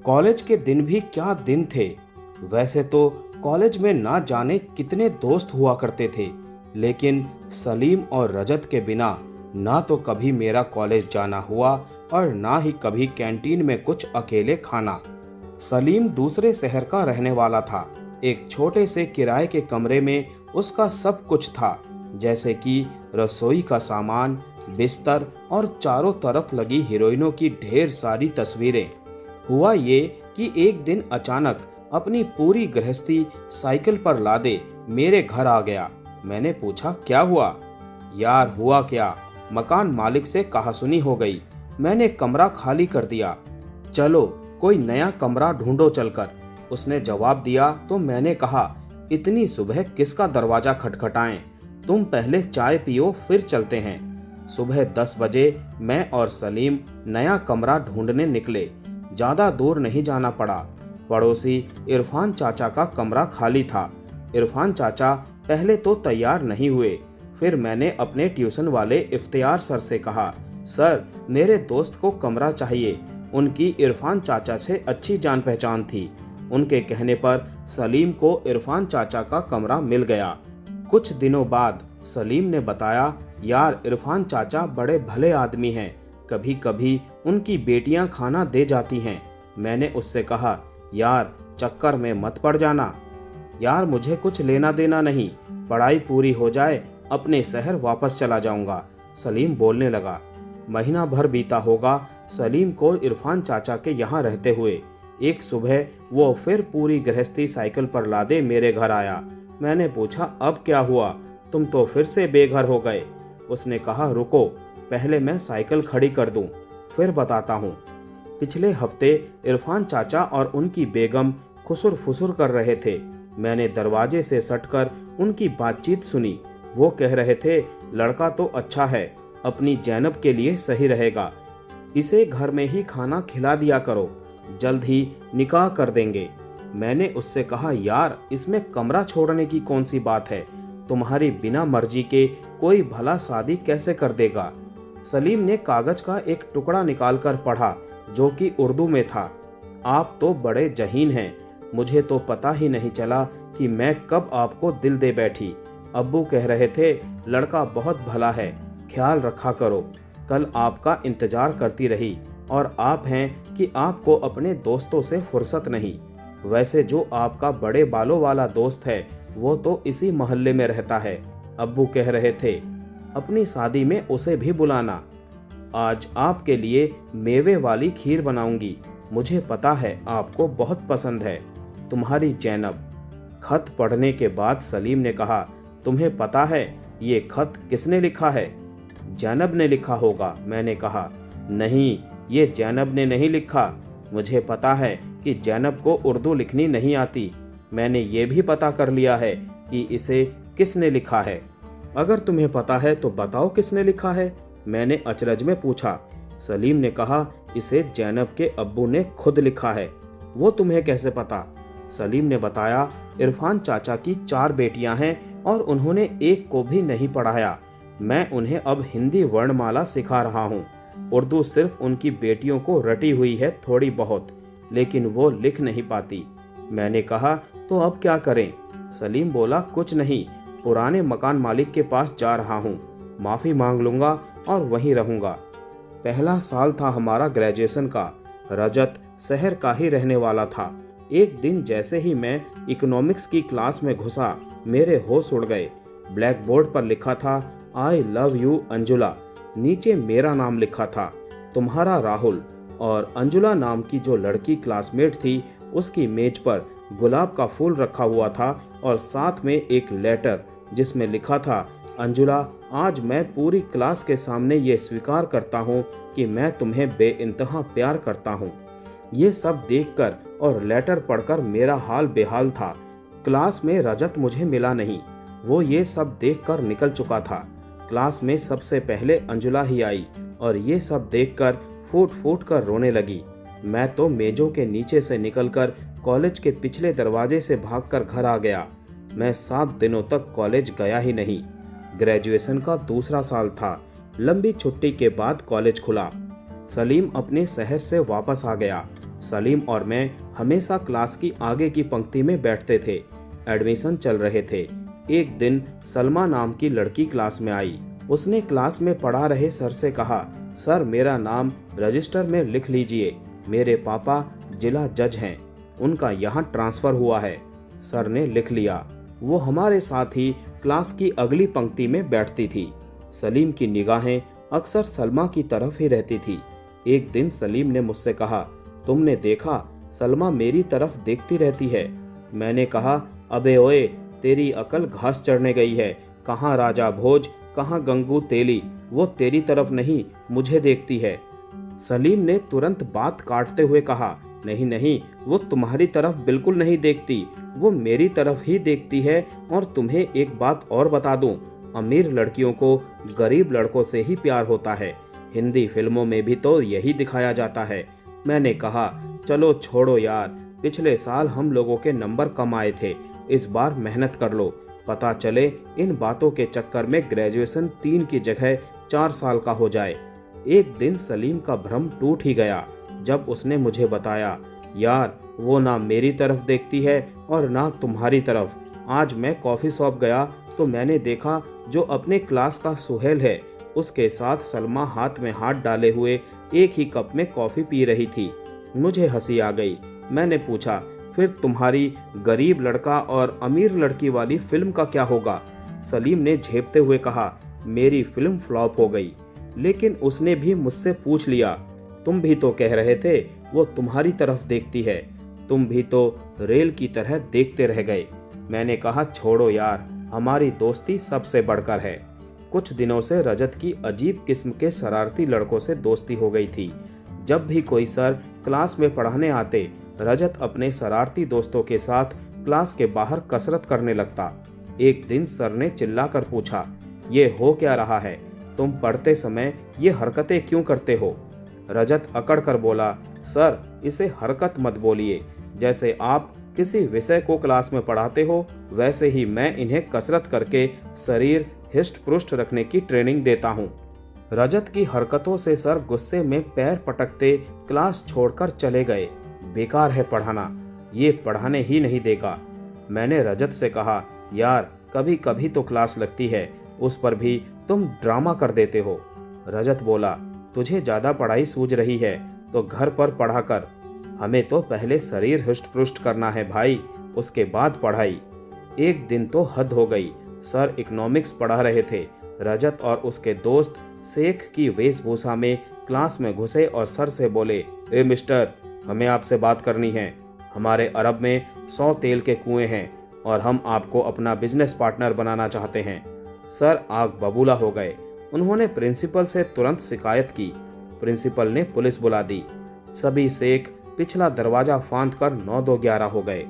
College के दिन भी क्या दिन थे। वैसे तो कॉलेज में ना जाने कितने दोस्त हुआ करते थे, लेकिन सलीम और रजत के बिना ना तो कभी मेरा कॉलेज जाना हुआ और ना ही कभी कैंटीन में कुछ अकेले खाना। सलीम दूसरे शहर का रहने वाला था। एक छोटे से किराए के कमरे में उसका सब कुछ था, जैसे कि रसोई का सामान, बिस्तर और चारों तरफ लगी हीरोइनों की ढेर सारी तस्वीरें। हुआ ये कि एक दिन अचानक अपनी पूरी गृहस्थी साइकिल पर लादे मेरे घर आ गया। मैंने पूछा, क्या हुआ? यार हुआ क्या, मकान मालिक से कहासुनी हो गई। मैंने कमरा खाली कर दिया। चलो कोई नया कमरा ढूंढो चलकर, उसने जवाब दिया। तो मैंने कहा, इतनी सुबह किसका दरवाजा खटखटाएं? तुम पहले चाय पियो फिर चलते हैं। सुबह 10 बजे मैं और सलीम नया कमरा ढूंढने निकले। ज्यादा दूर नहीं जाना पड़ा। पड़ोसी इरफान चाचा का कमरा खाली था। इरफान चाचा पहले तो तैयार नहीं हुए। फिर मैंने अपने ट्यूशन वाले इफ्तियार सर से कहा, सर मेरे दोस्त को कमरा चाहिए। उनकी इरफान चाचा से अच्छी जान पहचान थी। उनके कहने पर सलीम को इरफान चाचा का कमरा मिल गया। कुछ दिनों बाद सलीम ने बताया, यार इरफान चाचा बड़े भले आदमी हैं, कभी कभी उनकी बेटियां खाना दे जाती हैं। मैंने उससे कहा, यार चक्कर में मत पड़ जाना। यार मुझे कुछ लेना देना नहीं, पढ़ाई पूरी हो जाए अपने शहर वापस चला जाऊंगा। सलीम बोलने लगा। महीना भर बीता होगा सलीम को इरफान चाचा के यहाँ रहते हुए। एक सुबह वो फिर पूरी गृहस्थी साइकिल पर लादे मेरे घर आया। मैंने पूछा, अब क्या हुआ, तुम तो फिर से बेघर हो गए? उसने कहा, रुको पहले मैं साइकिल खड़ी कर दूं, फिर बताता हूँ। पिछले हफ्ते इरफान चाचा और उनकी बेगम खुसुर फुसुर कर रहे थे। मैंने दरवाजे से सटकर उनकी बातचीत सुनी। वो कह रहे थे, लड़का तो अच्छा है, अपनी जैनब के लिए सही रहेगा, इसे घर में ही खाना खिला दिया करो, जल्द ही निकाह कर देंगे। मैंने उससे कहा, यार इसमें कमरा छोड़ने की कौन सी बात है, तुम्हारी बिना मर्जी के कोई भला शादी कैसे कर देगा? सलीम ने कागज का एक टुकड़ा निकालकर पढ़ा, जो कि उर्दू में था। आप तो बड़े जहीन हैं, मुझे तो पता ही नहीं चला कि मैं कब आपको दिल दे बैठी। अब्बू कह रहे थे, लड़का बहुत भला है, ख्याल रखा करो। कल आपका इंतजार करती रही, और आप हैं कि आपको अपने दोस्तों से फुर्सत नहीं। वैसे जो आपका बड़े बालों वाला दोस्त है वो तो इसी मोहल्ले में रहता है। अब्बू कह रहे थे, अपनी शादी में उसे भी बुलाना। आज आपके लिए मेवे वाली खीर बनाऊंगी, मुझे पता है आपको बहुत पसंद है। तुम्हारी जैनब। खत पढ़ने के बाद सलीम ने कहा, तुम्हें पता है ये खत किसने लिखा है? जैनब ने लिखा होगा। मैंने कहा, नहीं ये जैनब ने नहीं लिखा। मुझे पता है कि जैनब को उर्दू लिखनी नहीं आती। मैंने ये भी पता कर लिया है कि इसे किसने लिखा है। अगर तुम्हें पता है तो बताओ किसने लिखा है, मैंने अचरज में पूछा। सलीम ने कहा, इसे जैनब के अब्बू ने खुद लिखा है। वो तुम्हें कैसे पता? सलीम ने बताया, इरफान चाचा की 4 बेटियां हैं और उन्होंने एक को भी नहीं पढ़ाया। मैं उन्हें अब हिंदी वर्णमाला सिखा रहा हूँ। उर्दू सिर्फ उनकी बेटियों को रटी हुई है थोड़ी बहुत, लेकिन वो लिख नहीं पाती। मैंने कहा, तो अब क्या करें? सलीम बोला, कुछ नहीं, पुराने मकान मालिक के पास जा रहा हूँ, माफ़ी मांग लूँगा और वहीं रहूँगा। पहला साल था हमारा ग्रेजुएशन का। रजत शहर का ही रहने वाला था। एक दिन जैसे ही मैं इकोनॉमिक्स की क्लास में घुसा, मेरे होश उड़ गए। ब्लैक बोर्ड पर लिखा था, आई लव यू अंजुला। नीचे मेरा नाम लिखा था, तुम्हारा राहुल। और अंजुला नाम की जो लड़की क्लासमेट थी, उसकी मेज पर गुलाब का फूल रखा हुआ था और साथ में एक लेटर जिसमें लिखा था, अंजुला आज मैं पूरी क्लास के सामने ये स्वीकार करता हूँ कि मैं तुम्हें बेइंतहा प्यार करता हूँ। ये सब देखकर और लेटर पढ़कर मेरा हाल बेहाल था। क्लास में रजत मुझे मिला नहीं, वो ये सब देखकर निकल चुका था। क्लास में सबसे पहले अंजुला ही आई और ये सब देखकर फूट फूट कर रोने लगी। मैं तो मेजों के नीचे से निकलकर कॉलेज के पिछले दरवाजे से भागकर घर आ गया। मैं 7 दिनों तक कॉलेज गया ही नहीं। ग्रेजुएशन का दूसरा साल था। लंबी छुट्टी के बाद कॉलेज खुला। सलीम अपने शहर से वापस आ गया सलीम और मैं हमेशा क्लास की आगे की पंक्ति में बैठते थे। एडमिशन चल रहे थे। एक दिन सलमा नाम की लड़की क्लास में आई। उसने क्लास में पढ़ा रहे सर से कहा, सर मेरा नाम रजिस्टर में लिख लीजिए, मेरे पापा जिला जज हैं, उनका यहाँ ट्रांसफ़र हुआ है। सर ने लिख लिया। वो हमारे साथ ही क्लास की अगली पंक्ति में बैठती थी। सलीम की निगाहें अक्सर सलमा की तरफ ही रहती थी। एक दिन सलीम ने मुझसे कहा, तुमने देखा सलमा मेरी तरफ देखती रहती है। मैंने कहा, अबे ओए, तेरी अकल घास चढ़ने गई है। कहाँ राजा भोज, कहाँ गंगू तेली, वो तेरी तरफ नहीं मुझे देखती है। सलीम ने तुरंत बात काटते हुए कहा, नहीं नहीं, वो तुम्हारी तरफ बिल्कुल नहीं देखती, वो मेरी तरफ ही देखती है। और तुम्हें एक बात और बता दूं, अमीर लड़कियों को गरीब लड़कों से ही प्यार होता है। हिंदी फिल्मों में भी तो यही दिखाया जाता है। मैंने कहा, चलो छोड़ो यार, पिछले साल हम लोगों के नंबर कम आए थे, इस बार मेहनत कर लो, पता चले इन बातों के चक्कर में ग्रेजुएशन 3 की जगह 4 साल का हो जाए। एक दिन सलीम का भ्रम टूट ही गया जब उसने मुझे बताया, यार वो ना मेरी तरफ देखती है और ना तुम्हारी तरफ। आज मैं कॉफ़ी शॉप गया तो मैंने देखा जो अपने क्लास का सुहेल है उसके साथ सलमा हाथ में हाथ डाले हुए एक ही कप में कॉफ़ी पी रही थी। मुझे हंसी आ गई। मैंने पूछा, फिर तुम्हारी गरीब लड़का और अमीर लड़की वाली फिल्म का क्या होगा? सलीम ने झेपते हुए कहा, मेरी फिल्म फ्लॉप हो गई। लेकिन उसने भी मुझसे पूछ लिया, तुम भी तो कह रहे थे वो तुम्हारी तरफ देखती है, तुम भी तो रेल की तरह देखते रह गए। मैंने कहा, छोड़ो यार, हमारी दोस्ती सबसे बढ़कर है। कुछ दिनों से रजत की अजीब किस्म के शरारती लड़कों से दोस्ती हो गई थी। जब भी कोई सर क्लास में पढ़ाने आते, रजत अपने शरारती दोस्तों के साथ क्लास के बाहर कसरत करने लगता। एक दिन सर ने चिल्लाकर पूछा, ये हो क्या रहा है? तुम पढ़ते समय ये हरकतें क्यों करते हो? रजत अकड़ कर बोला, सर इसे हरकत मत बोलिए, जैसे आप किसी विषय को क्लास में पढ़ाते हो वैसे ही मैं इन्हें कसरत करके शरीर हिष्ट पुष्ट रखने की ट्रेनिंग देता हूँ। रजत की हरकतों से सर गुस्से में पैर पटकते क्लास छोड़कर चले गए। बेकार है पढ़ाना, ये पढ़ाने ही नहीं देगा। मैंने रजत से कहा, यार कभी कभी तो क्लास लगती है, उस पर भी तुम ड्रामा कर देते हो। रजत बोला, तुझे ज़्यादा पढ़ाई सूझ रही है तो घर पर पढ़ा कर, हमें तो पहले शरीर हृष्ट पुष्ट करना है भाई, उसके बाद पढ़ाई। एक दिन तो हद हो गई। सर इकोनॉमिक्स पढ़ा रहे थे। रजत और उसके दोस्त शेख की वेशभूषा में क्लास में घुसे और सर से बोले, ए मिस्टर, हमें आपसे बात करनी है। हमारे अरब में 100 तेल के कुएं हैं और हम आपको अपना बिजनेस पार्टनर बनाना चाहते हैं। सर आग बबूला हो गए। उन्होंने प्रिंसिपल से तुरंत शिकायत की। प्रिंसिपल ने पुलिस बुला दी। सभी शेख पिछला दरवाजा फांद कर 9-2-11 हो गए।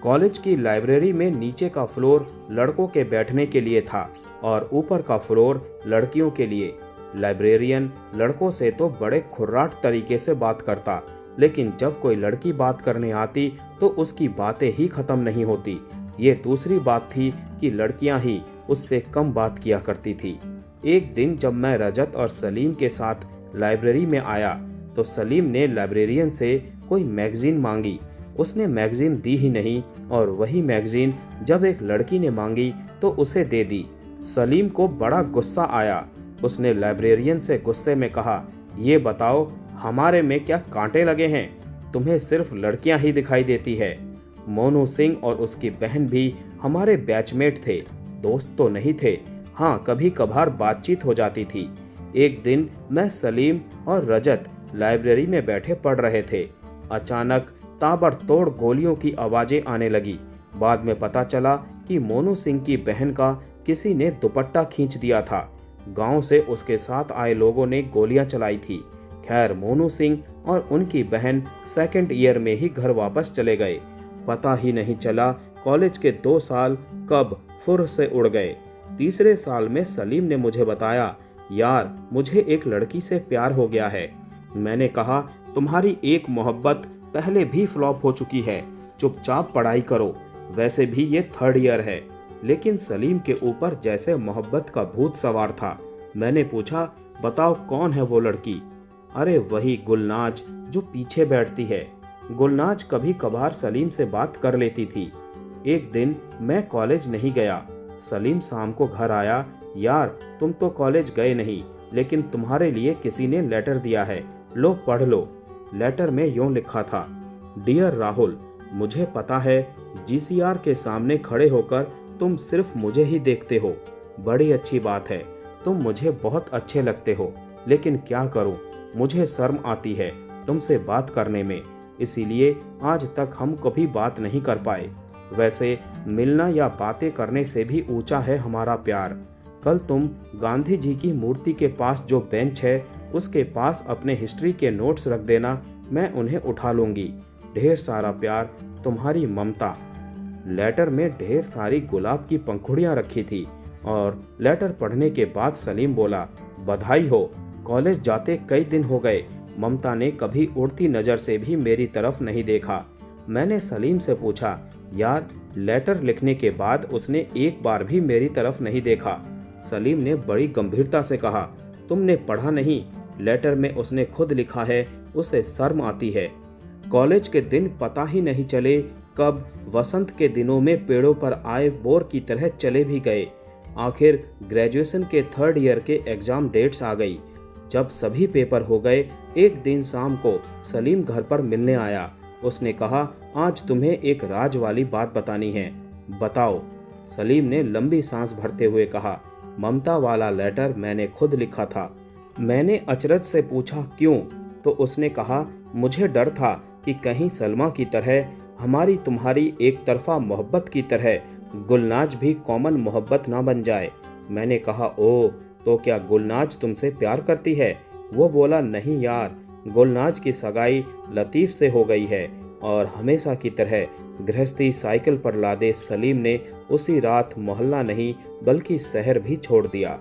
कॉलेज की लाइब्रेरी में नीचे का फ्लोर लड़कों के बैठने के लिए था और ऊपर का फ्लोर लड़कियों के लिए। लाइब्रेरियन लड़कों से तो बड़े खुर्राट तरीके से बात करता, लेकिन जब कोई लड़की बात करने आती तो उसकी बातें ही खत्म नहीं होती। ये दूसरी बात थी कि लड़कियां ही उससे कम बात किया करती थी। एक दिन जब मैं रजत और सलीम के साथ लाइब्रेरी में आया तो सलीम ने लाइब्रेरियन से कोई मैगजीन मांगी। उसने मैगजीन दी ही नहीं और वही मैगजीन जब एक लड़की ने मांगी तो उसे दे दी। सलीम को बड़ा गुस्सा आया। उसने लाइब्रेरियन से गुस्से में कहा, ये बताओ हमारे में क्या कांटे लगे हैं? तुम्हें सिर्फ लड़कियां ही दिखाई देती है। मोनू सिंह और उसकी बहन भी हमारे बैचमेट थे, दोस्त तो नहीं थे। हाँ, कभी कभार बातचीत हो जाती थी। एक दिन मैं, सलीम और रजत लाइब्रेरी में बैठे पढ़ रहे थे। अचानक ताबड़तोड़ गोलियों की आवाजें आने लगी। बाद में पता चला कि मोनू सिंह की बहन का किसी ने दुपट्टा खींच दिया था। गांव से उसके साथ आए लोगों ने गोलियां चलाई थी। खैर, मोनू सिंह और उनकी बहन 2nd ईयर में ही घर वापस चले गए। पता ही नहीं चला कॉलेज के 2 साल कब फुर से उड़ गए। तीसरे साल में सलीम ने मुझे बताया, यार मुझे एक लड़की से प्यार हो गया है। मैंने कहा, तुम्हारी एक मोहब्बत पहले भी फ्लॉप हो चुकी है, चुपचाप पढ़ाई करो, वैसे भी ये 3rd ईयर है। लेकिन सलीम के ऊपर जैसे मोहब्बत का भूत सवार था। मैंने पूछा, बताओ कौन है वो लड़की? अरे वही गुलनाज जो पीछे बैठती है। गुलनाज कभी कभार सलीम से बात कर लेती थी। एक दिन मैं कॉलेज नहीं गया। सलीम शाम को घर आया। यार, तुम तो कॉलेज गए नहीं, लेकिन तुम्हारे लिए किसी ने लेटर दिया है, लो पढ़ लो। लेटर में यूं लिखा था, डियर राहुल, मुझे पता है जीसीआर के सामने खड़े होकर तुम सिर्फ मुझे ही देखते हो। बड़ी अच्छी बात है, तुम मुझे बहुत अच्छे लगते हो, लेकिन क्या करूं, मुझे शर्म आती है तुमसे बात करने में, इसीलिए आज तक हम कभी बात नहीं कर पाए। वैसे मिलना या बातें करने से भी ऊंचा है हमारा प्यार। कल तुम गांधी जी की मूर्ति के पास जो बेंच है उसके पास अपने हिस्ट्री के नोट्स रख देना, मैं उन्हें उठा लूंगी। ढेर सारा प्यार, तुम्हारी ममता। लेटर में ढेर सारी गुलाब की पंखुड़ियां रखी थी। और लेटर पढ़ने के बाद सलीम बोला, बधाई हो, कॉलेज जाते कई दिन हो गए। ममता ने कभी उड़ती नज़र से भी मेरी तरफ नहीं देखा। मैंने सलीम से पूछा, यार, लेटर लिखने के बाद उसने एक बार भी मेरी तरफ नहीं देखा। सलीम ने बड़ी गंभीरता से कहा, तुमने पढ़ा नहीं, लेटर में उसने खुद लिखा है, उसे शर्म आती है। कॉलेज के दिन पता ही नहीं चले कब वसंत के दिनों में पेड़ों पर आए बोर की तरह चले भी गए। आखिर ग्रेजुएशन के थर्ड ईयर के एग्जाम डेट्स आ गई। जब सभी पेपर हो गए, एक दिन शाम को सलीम घर पर मिलने आया। उसने कहा, आज तुम्हें एक राज वाली बात बतानी है। बताओ। सलीम ने लंबी सांस भरते हुए कहा, ममता वाला लेटर मैंने खुद लिखा था। मैंने अचरज से पूछा, क्यों? तो उसने कहा, मुझे डर था कि कहीं सलमा की तरह, हमारी तुम्हारी एक तरफा मोहब्बत की तरह गुलनाज भी कॉमन मोहब्बत ना बन जाए। मैंने कहा, ओ, तो क्या गुलनाज तुमसे प्यार करती है? वो बोला, नहीं यार, गुलनाज की सगाई लतीफ़ से हो गई है। और हमेशा की तरह गृहस्थी साइकिल पर लादे सलीम ने उसी रात मोहल्ला नहीं बल्कि शहर भी छोड़ दिया।